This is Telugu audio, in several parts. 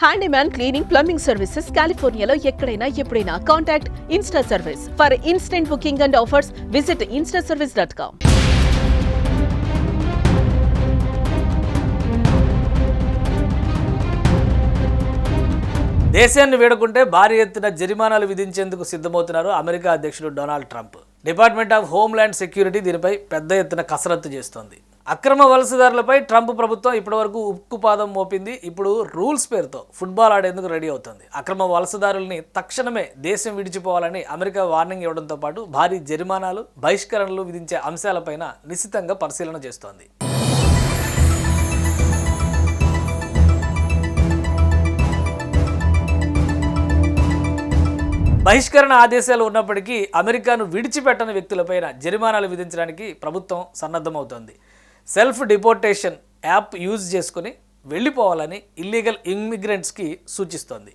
హ్యాండీమ్యాన్ క్లీనింగ్, ప్లంబింగ్ సర్వీసెస్ కాలిఫోర్నియాలో ఎక్కడైనా ఎప్పుడైనా. Contact Insta service. For instant booking and offers visit instaservice.com. దేశాన్ని వేడుకుంటే భారీ ఎత్తున జరిమానాలు విధించేందుకు సిద్ధమవుతున్నారు అమెరికా అధ్యక్షుడు Donald Trump. Department of homeland security దీనిపై పెద్ద ఎత్తున కసరత్తు చేస్తోంది. అక్రమ వలసదారులపై ట్రంప్ ప్రభుత్వం ఇప్పటివరకు ఉక్కుపాదం మోపింది. ఇప్పుడు రూల్స్ పేరుతో ఫుట్బాల్ ఆడేందుకు రెడీ అవుతుంది. అక్రమ వలసదారుల్ని తక్షణమే దేశం విడిచిపోవాలని అమెరికా వార్నింగ్ ఇవ్వడంతో పాటు భారీ జరిమానాలు, బహిష్కరణలు విధించే అంశాలపైన నిశితంగా పరిశీలన చేస్తోంది. బహిష్కరణ ఆదేశాలు ఉన్నప్పటికీ అమెరికాను విడిచిపెట్టని వ్యక్తులపైన జరిమానాలు విధించడానికి ప్రభుత్వం సన్నద్ధమవుతోంది. సెల్ఫ్ డిపోర్టేషన్ యాప్ యూజ్ చేసుకుని వెళ్ళిపోవాలని ఇల్లీగల్ ఇమ్మిగ్రెంట్స్కి సూచిస్తోంది.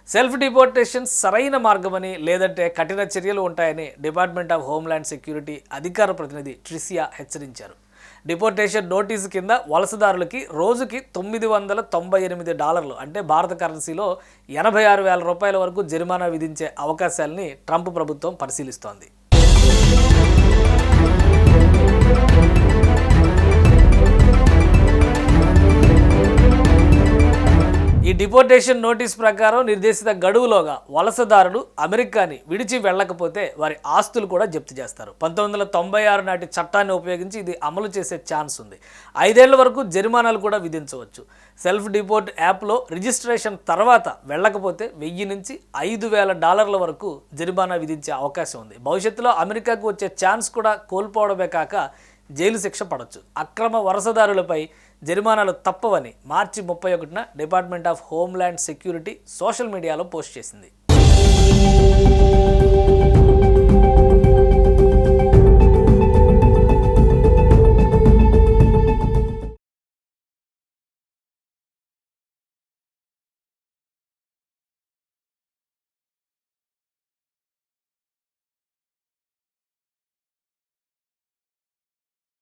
సెల్ఫ్ డిపోర్టేషన్ సరైన మార్గమని, లేదంటే కఠిన చర్యలు ఉంటాయని డిపార్ట్మెంట్ ఆఫ్ హోమ్ల్యాండ్ సెక్యూరిటీ అధికార ప్రతినిధి ట్రిసియా హెచ్చరించారు. డిపోర్టేషన్ నోటీసు కింద వలసదారులకి రోజుకి $998 అంటే భారత కరెన్సీలో 86,000 రూపాయల వరకు జరిమానా విధించే అవకాశాలని ట్రంప్ ప్రభుత్వం పరిశీలిస్తోంది. ఈ డిపోర్టేషన్ నోటీస్ ప్రకారం నిర్దేశిత గడువులోగా వలసదారులు అమెరికాని విడిచి వెళ్ళకపోతే వారి ఆస్తులు కూడా జప్తు చేస్తారు. 1996 నాటి చట్టాన్ని ఉపయోగించి ఇది అమలు చేసే ఛాన్స్ ఉంది. 5 ఏళ్ల వరకు జరిమానాలు కూడా విధించవచ్చు. సెల్ఫ్ డిపోర్ట్ యాప్లో రిజిస్ట్రేషన్ తర్వాత వెళ్ళకపోతే $1000 నుంచి $5,000 వరకు జరిమానా విధించే అవకాశం ఉంది. భవిష్యత్తులో అమెరికాకు వచ్చే ఛాన్స్ కూడా కోల్పోవడమే కాక జైలు శిక్ష పడవచ్చు. అక్రమ వలసదారులపై జరిమానాలు తప్పవని మార్చి 31న department of homeland security social మీడియాలో పోస్ట్ చేసింది.